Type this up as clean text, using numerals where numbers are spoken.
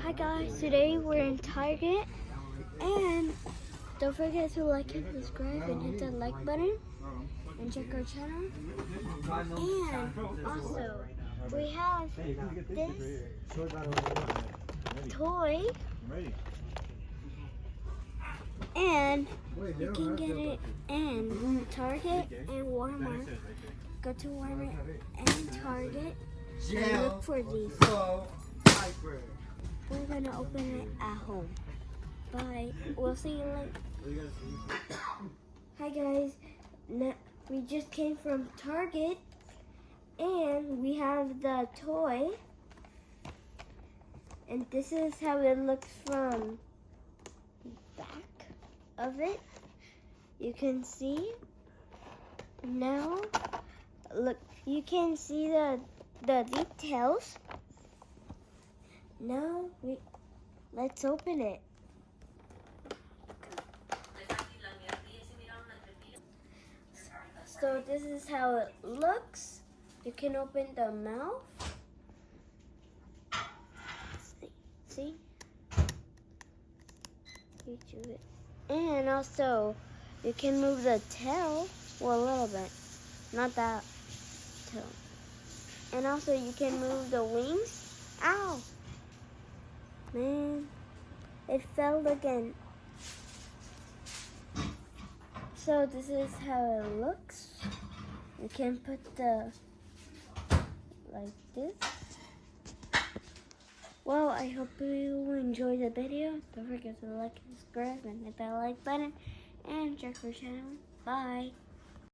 Hi guys, today we're in Target, and don't forget to like and subscribe and hit the like button and check our channel. And also, we have this toy, and you can get it in Target and Walmart. Go to Walmart and Target and look for these. We're gonna open it at home. Bye. We'll see you later. Hi guys. We just came from Target and we have the toy. And this is how it looks from the back of it. You can see. Now, look, you can see the details. Now, let's open it. So this is how it looks. You can open the mouth. See? You do it. And also, you can move the tail, well, a little bit. Not that tail. And also, you can move the wings. Ow! Man, it fell again. So this is how it looks. You can put like this. Well, I hope you enjoyed the video. Don't forget to like and subscribe and hit that like button and check our channel. Bye.